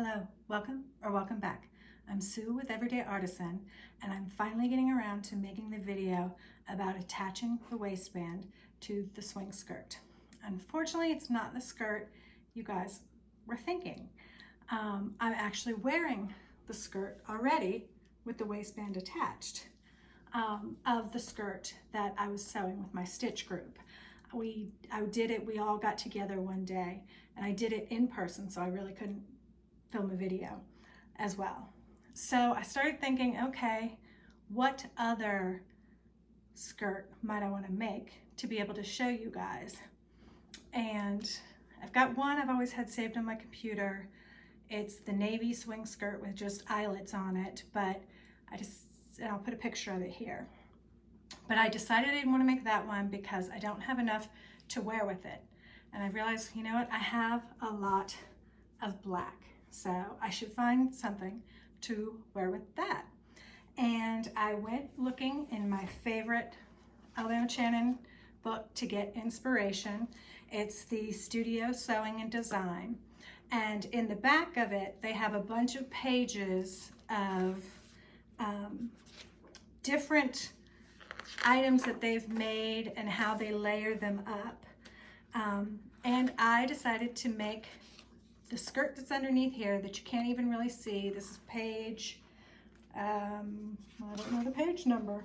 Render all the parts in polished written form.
Hello, welcome back. I'm Sue with Everyday Artisan, and I'm finally getting around to making the video about attaching the waistband to the swing skirt. Unfortunately, it's not the skirt you guys were thinking. I'm actually wearing the skirt already with the waistband attached of the skirt that I was sewing with my stitch group. We all got together one day, and I did it in person, so I really couldn't film a video as well. So I started thinking, okay, what other skirt might I want to make to be able to show you guys? And I've got one I've always had saved on my computer. It's the navy swing skirt with just eyelets on it, but I'll put a picture of it here. But I decided I didn't want to make that one because I don't have enough to wear with it. And I realized, you know what, I have a lot of black. So I should find something to wear with that. And I went looking in my favorite Alabama Chanin book to get inspiration. It's the Studio Sewing and Design. And in the back of it, they have a bunch of pages of different items that they've made and how they layer them up. And I decided to make the skirt that's underneath here that you can't even really see. This is page, I don't know the page number.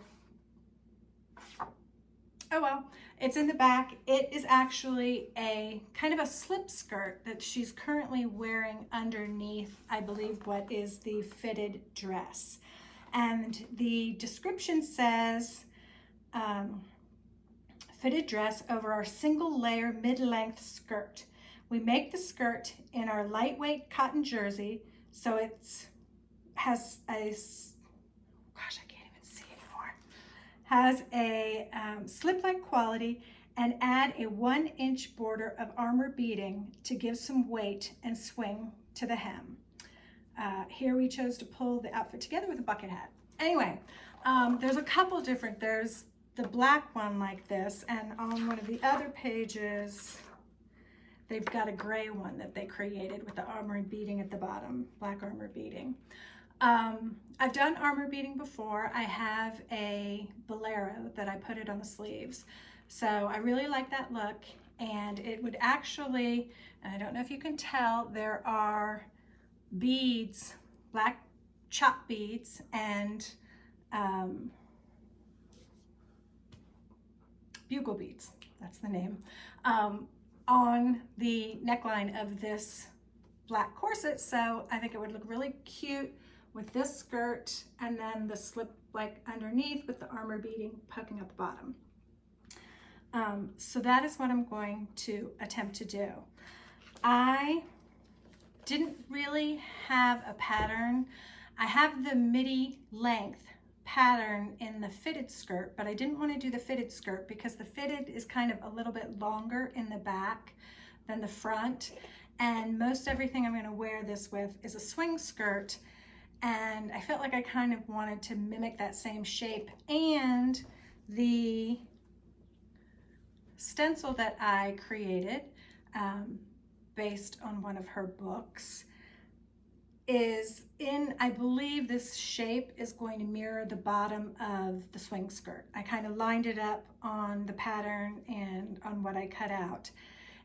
Oh well, it's in the back. It is actually a kind of a slip skirt that she's currently wearing underneath, I believe, what is the fitted dress. And the description says, fitted dress over our single layer mid-length skirt. We make the skirt in our lightweight cotton jersey, so has a, gosh, I can't even see anymore, has a slip-like quality, and add a 1-inch border of armor beading to give some weight and swing to the hem. Here we chose to pull the outfit together with a bucket hat. Anyway, there's a couple different, there's the black one like this, and on one of the other pages, they've got a gray one that they created with the armor beading at the bottom, black armor beading. I've done armor beading before. I have a bolero that I put it on the sleeves. So I really like that look, and it would actually, and I don't know if you can tell, there are beads, black chop beads, and bugle beads, that's the name, on the neckline of this black corset. So I think it would look really cute with this skirt and then the slip like underneath with the armor beading poking up the bottom. So that is what I'm going to attempt to do. I didn't really have a pattern. I have the midi length pattern in the fitted skirt, but I didn't want to do the fitted skirt because the fitted is kind of a little bit longer in the back than the front, and most everything I'm going to wear this with is a swing skirt, and I felt like I kind of wanted to mimic that same shape. And the stencil that I created based on one of her books is in, I believe this shape is going to mirror the bottom of the swing skirt. I kind of lined it up on the pattern and on what I cut out.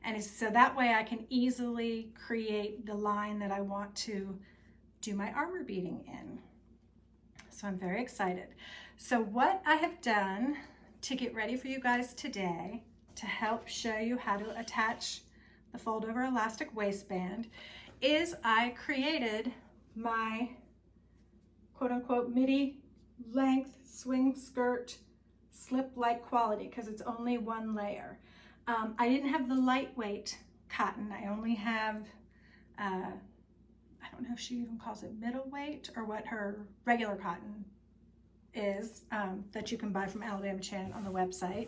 And so that way I can easily create the line that I want to do my armor beading in. So I'm very excited. So what I have done to get ready for you guys today to help show you how to attach the fold over elastic waistband is I created my quote-unquote midi length swing skirt slip-like quality because it's only one layer. I didn't have the lightweight cotton. I only have, I don't know if she even calls it middleweight or what her regular cotton is that you can buy from Alabama Chanin on the website.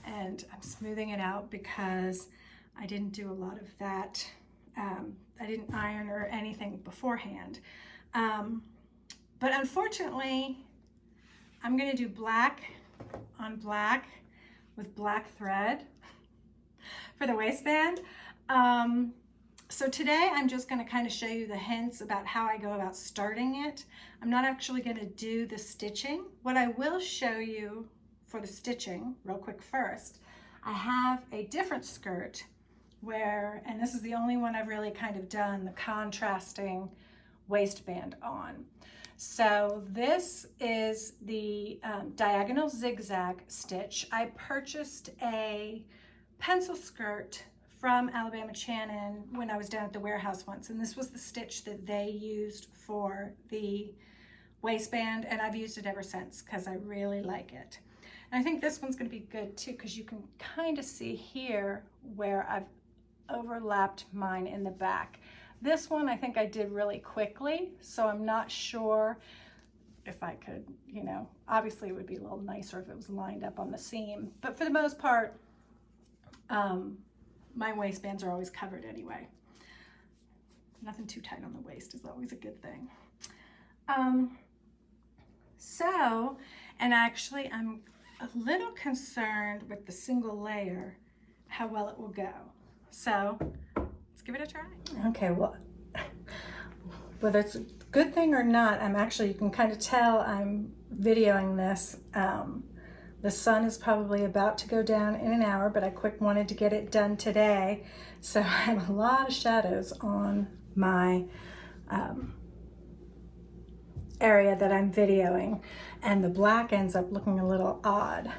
And I'm smoothing it out because I didn't do a lot of that. I didn't iron or anything beforehand. But unfortunately, I'm gonna do black on black with black thread for the waistband. So today I'm just going to kind of show you the hints about how I go about starting it. I'm not actually going to do the stitching. What I will show you for the stitching real quick first, I have a different skirt where, and this is the only one I've really kind of done the contrasting waistband on. So this is the diagonal zigzag stitch. I purchased a pencil skirt from Alabama Chanin when I was down at the warehouse once, and this was the stitch that they used for the waistband, and I've used it ever since because I really like it. And I think this one's going to be good too because you can kind of see here where I've overlapped mine in the back. This one I think I did really quickly, so I'm not sure if I could, you know, obviously it would be a little nicer if it was lined up on the seam, but for the most part, my waistbands are always covered anyway. Nothing too tight on the waist is always a good thing. And actually I'm a little concerned with the single layer, how well it will go. So let's give it a try. Okay, well, whether it's a good thing or not, you can kind of tell I'm videoing this. The sun is probably about to go down in an hour, but I wanted to get it done today. So I have a lot of shadows on my area that I'm videoing, and the black ends up looking a little odd.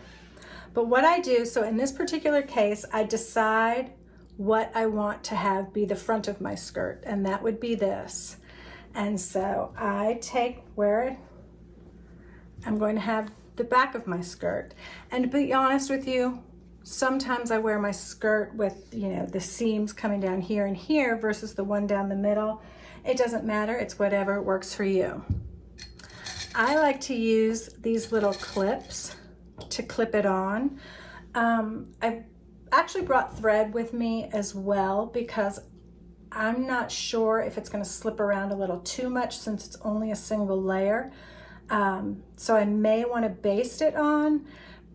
But what I do, so in this particular case, I decide what I want to have be the front of my skirt, and that would be this. And so I take where I'm going to have the back of my skirt. And to be honest with you, sometimes I wear my skirt with, you know, the seams coming down here and here versus the one down the middle. It doesn't matter, it's whatever works for you. I like to use these little clips to clip it on. I've actually brought thread with me as well because I'm not sure if it's going to slip around a little too much since it's only a single layer. So I may want to baste it on,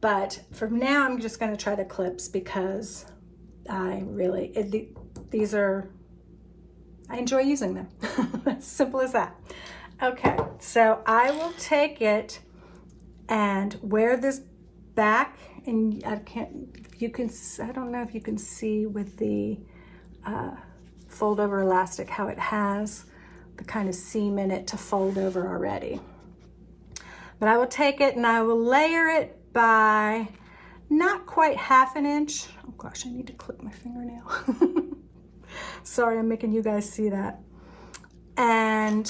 but for now I'm just going to try the clips because I enjoy using them. As simple as that. Okay, so I will take it and wear this back, and I don't know if you can see with the fold over elastic how it has the kind of seam in it to fold over already. But I will take it and I will layer it by not quite ½ inch. Oh gosh, I need to clip my fingernail. Sorry, I'm making you guys see that. And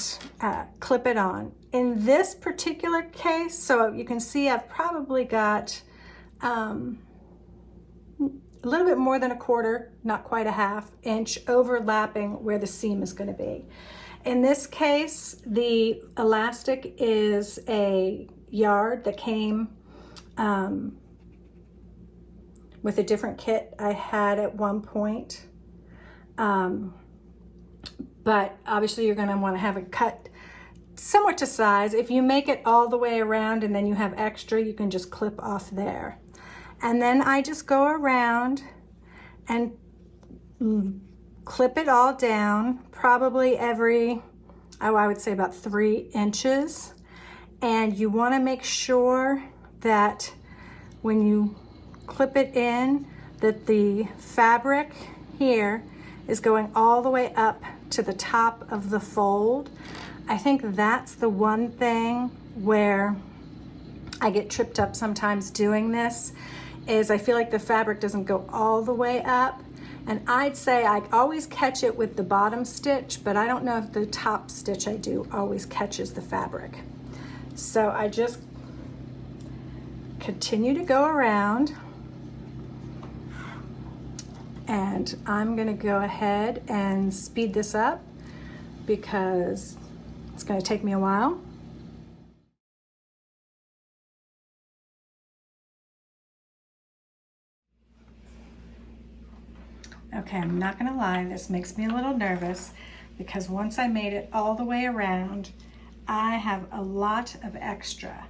clip it on. In this particular case, so you can see I've probably got a little bit more than 1/4, not quite ½ inch overlapping where the seam is going to be. In this case, the elastic is a yard that came with a different kit I had at one point. But obviously you're going to want to have it cut somewhat to size. If you make it all the way around and then you have extra, you can just clip off there. And then I just go around and clip it all down, probably every, I would say about 3 inches. And you want to make sure that when you clip it in, that the fabric here is going all the way up to the top of the fold. I think that's the one thing where I get tripped up sometimes doing this, is I feel like the fabric doesn't go all the way up. And I'd say I always catch it with the bottom stitch, but I don't know if the top stitch I do always catches the fabric. So I just continue to go around, and I'm gonna go ahead and speed this up because it's gonna take me a while. Okay, I'm not gonna lie, this makes me a little nervous because once I made it all the way around, I have a lot of extra,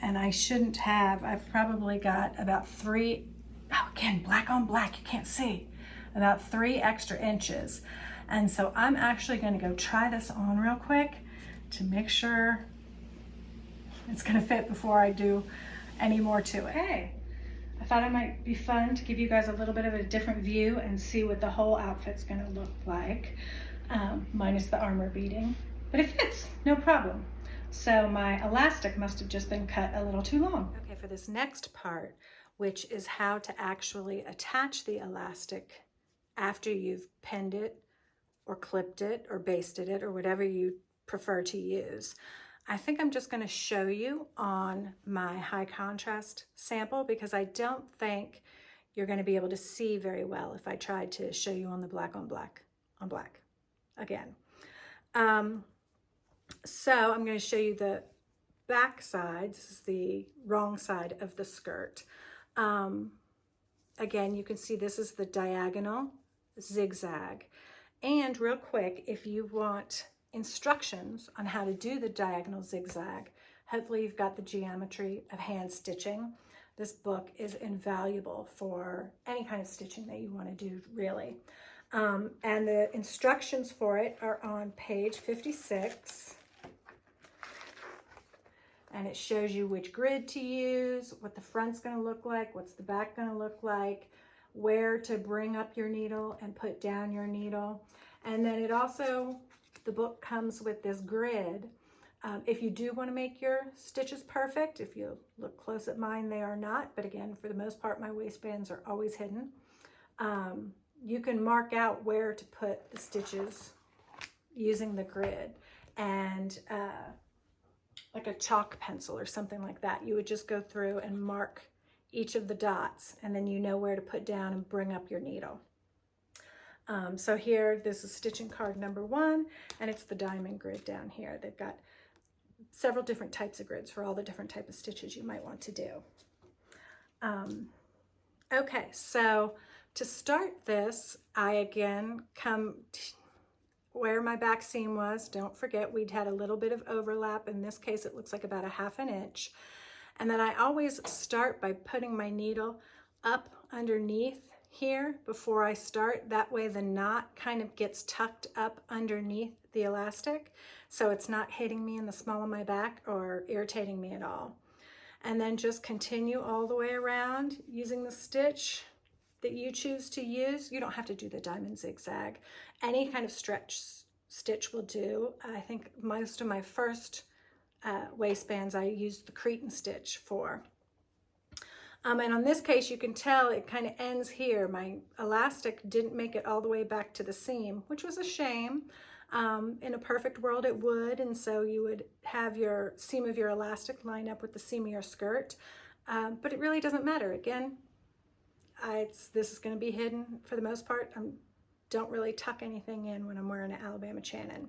and I shouldn't have. I've probably got about 3, oh, again, black on black, you can't see, about 3 extra inches. And so I'm actually going to go try this on real quick to make sure it's going to fit before I do any more to it. Hey, I thought it might be fun to give you guys a little bit of a different view and see what the whole outfit's going to look like, minus the armor beading, but it fits, no problem. So my elastic must have just been cut a little too long. Okay, for this next part, which is how to actually attach the elastic after you've pinned it or clipped it or basted it or whatever you prefer to use. I think I'm just going to show you on my high contrast sample because I don't think you're going to be able to see very well if I tried to show you on the black on black on black again. So I'm going to show you the back side. This is the wrong side of the skirt. Again, you can see this is the diagonal zigzag. And real quick, if you want instructions on how to do the diagonal zigzag, hopefully you've got the geometry of hand stitching. This book is invaluable for any kind of stitching that you want to do, really. And the instructions for it are on page 56. And it shows you which grid to use, what the front's going to look like, what's the back going to look like, where to bring up your needle and put down your needle. And then it also, the book comes with this grid. If you do want to make your stitches perfect, if you look close at mine, they are not. But again, for the most part, my waistbands are always hidden. You can mark out where to put the stitches using the grid. And like a chalk pencil or something like that, you would just go through and mark each of the dots, and then you know where to put down and bring up your needle. So here, this is stitching card number 1, and it's the diamond grid down here. They've got several different types of grids for all the different type of stitches you might want to do. Okay, so to start this, I again come where my back seam was. Don't forget, we'd had a little bit of overlap. In this case, it looks like about a ½ inch. And then I always start by putting my needle up underneath here before I start. That way the knot kind of gets tucked up underneath the elastic, so it's not hitting me in the small of my back or irritating me at all. And then just continue all the way around using the stitch that you choose to use. You don't have to do the diamond zigzag. Any kind of stretch stitch will do. I think most of my first waistbands I used the Cretan stitch for. And on this case, you can tell it kind of ends here. My elastic didn't make it all the way back to the seam, which was a shame. In a perfect world, it would, and so you would have your seam of your elastic line up with the seam of your skirt, but it really doesn't matter. Again, this is going to be hidden for the most part. I don't really tuck anything in when I'm wearing an Alabama Chanin.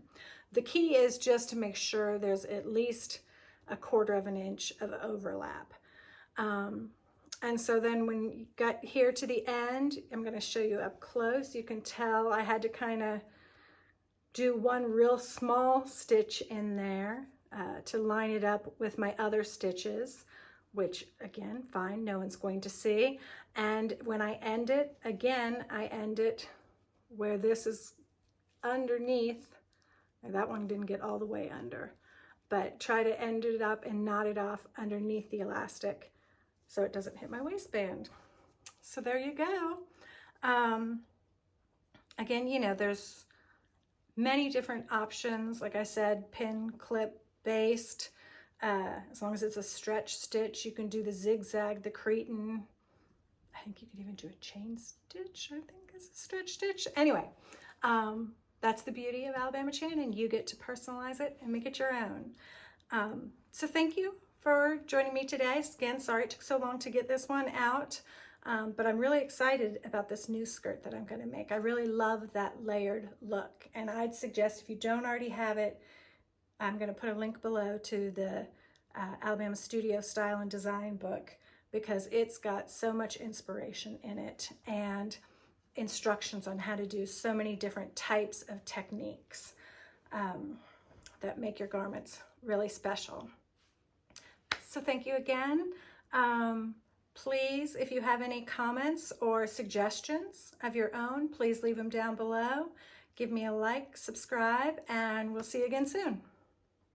The key is just to make sure there's at least a ¼ inch of overlap. And so then when you got here to the end, I'm going to show you up close. You can tell I had to kind of do one real small stitch in there to line it up with my other stitches, which again, fine, no one's going to see. And when I end it, again, I end it where this is underneath. That one didn't get all the way under, but try to end it up and knot it off underneath the elastic so it doesn't hit my waistband. So there you go. Again, you know, there's many different options. Like I said, pin, clip, baste. As long as it's a stretch stitch, you can do the zigzag, the Cretan. I think you can even do a chain stitch, I think is a stretch stitch. Anyway, that's the beauty of Alabama Chanin. You get to personalize it and make it your own. So thank you for joining me today. Again, sorry it took so long to get this one out, but I'm really excited about this new skirt that I'm going to make. I really love that layered look, and I'd suggest if you don't already have it, I'm going to put a link below to the Alabama Studio Style and Design book, because it's got so much inspiration in it and instructions on how to do so many different types of techniques that make your garments really special. So thank you again. Please, if you have any comments or suggestions of your own, please leave them down below. Give me a like, subscribe, and we'll see you again soon.